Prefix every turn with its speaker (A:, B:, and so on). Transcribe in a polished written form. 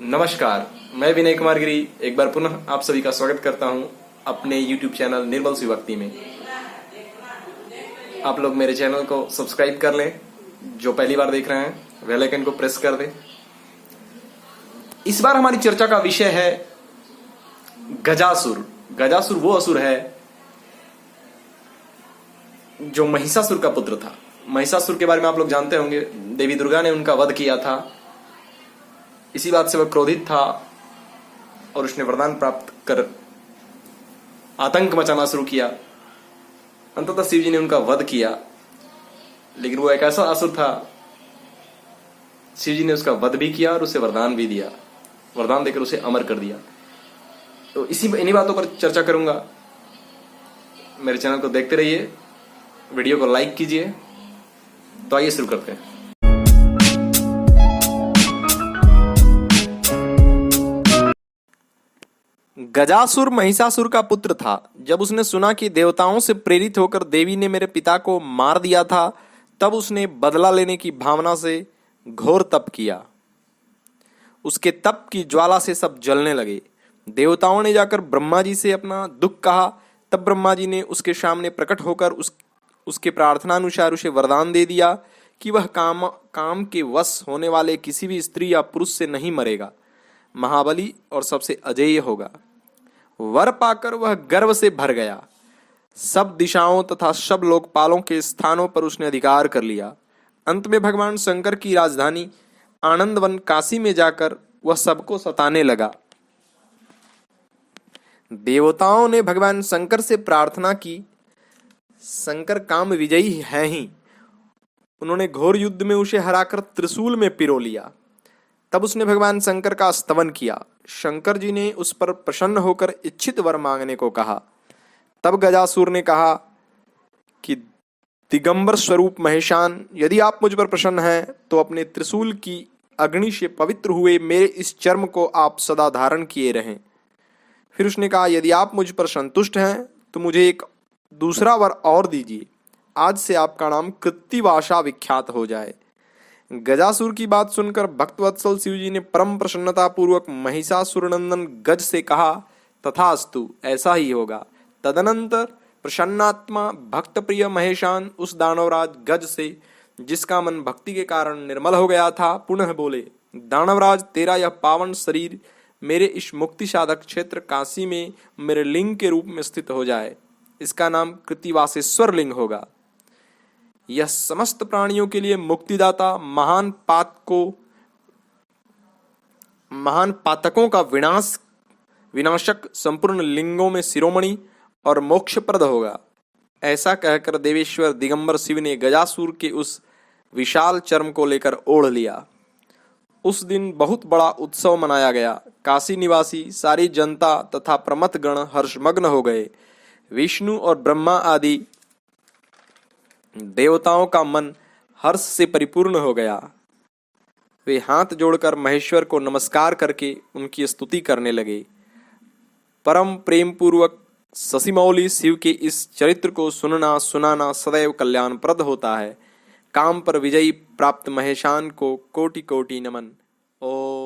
A: नमस्कार, मैं विनय कुमार गिरी एक बार पुनः आप सभी का स्वागत करता हूं अपने YouTube चैनल निर्मल शिव भक्ति में। आप लोग मेरे चैनल को सब्सक्राइब कर लें, जो पहली बार देख रहे हैं बेल आइकन को प्रेस कर दें। इस बार हमारी चर्चा का विषय है गजासुर। गजासुर वो असुर है जो महिषासुर का पुत्र था। महिषासुर के बारे में आप लोग जानते होंगे, देवी दुर्गा ने उनका वध किया था। इसी बात से वह क्रोधित था और उसने वरदान प्राप्त कर आतंक मचाना शुरू किया। अंततः शिव जी ने उनका वध किया, लेकिन वो एक ऐसा असुर था, शिव जी ने उसका वध भी किया और उसे वरदान भी दिया। वरदान देकर उसे अमर कर दिया। तो इन्हीं बातों पर चर्चा करूंगा। मेरे चैनल को देखते रहिए, वीडियो को लाइक कीजिए। तो आइए शुरू करते हैं। गजासुर महिषासुर का पुत्र था। जब उसने सुना कि देवताओं से प्रेरित होकर देवी ने मेरे पिता को मार दिया था, तब उसने बदला लेने की भावना से घोर तप किया। उसके तप की ज्वाला से सब जलने लगे। देवताओं ने जाकर ब्रह्मा जी से अपना दुख कहा। तब ब्रह्मा जी ने उसके सामने प्रकट होकर उसके प्रार्थनानुसार उसे वरदान दे दिया कि वह काम के वश होने वाले किसी भी स्त्री या पुरुष से नहीं मरेगा, महाबली और सबसे अजेय होगा। वर पाकर वह गर्व से भर गया। सब दिशाओं तथा सब लोकपालों के स्थानों पर उसने अधिकार कर लिया। अंत में भगवान शंकर की राजधानी आनंदवन काशी में जाकर वह सबको सताने लगा। देवताओं ने भगवान शंकर से प्रार्थना की। शंकर काम विजयी है ही। उन्होंने घोर युद्ध में उसे हराकर त्रिशूल में पिरो लिया। तब उसने भगवान शंकर का स्तवन किया। शंकर जी ने उस पर प्रसन्न होकर इच्छित वर मांगने को कहा। तब गजासुर ने कहा कि दिगंबर स्वरूप महेशान, यदि आप मुझ पर प्रसन्न हैं तो अपने त्रिशूल की अग्नि से पवित्र हुए मेरे इस चर्म को आप सदा धारण किए रहें। फिर उसने कहा, यदि आप मुझ पर संतुष्ट हैं तो मुझे एक दूसरा वर और दीजिए। आज से आपका नाम कृत्तिवासा विख्यात हो जाए। गजासुर की बात सुनकर भक्तवत्सल शिव जी ने परम प्रसन्नता पूर्वक महिषासुरनंदन गज से कहा, तथास्तु, ऐसा ही होगा। तदनंतर प्रसन्नात्मा भक्त प्रिय महेशान उस दानवराज गज से, जिसका मन भक्ति के कारण निर्मल हो गया था, पुनः बोले, दानवराज, तेरा यह पावन शरीर मेरे इस मुक्ति साधक क्षेत्र काशी में मेरे लिंग के रूप में स्थित हो जाए। इसका नाम कृत्तिवासेश्वर लिंग होगा। यह समस्त प्राणियों के लिए मुक्तिदाता, महान पातकों का विनाशक, संपूर्ण लिंगों में शिरोमणि और मोक्षप्रद होगा। ऐसा कहकर देवेश्वर दिगंबर शिव ने गजासुर के उस विशाल चर्म को लेकर ओढ़ लिया। उस दिन बहुत बड़ा उत्सव मनाया गया। काशी निवासी सारी जनता तथा प्रमथ गण हर्षमग्न हो गए। विष्णु और ब्रह्मा आदि देवताओं का मन हर्ष से परिपूर्ण हो गया। वे हाथ जोड़कर महेश्वर को नमस्कार करके उनकी स्तुति करने लगे। परम प्रेम पूर्वक शशिमौली शिव के इस चरित्र को सुनाना सदैव कल्याणप्रद होता है। काम पर विजयी प्राप्त महेशान को कोटि कोटि नमन। ओम।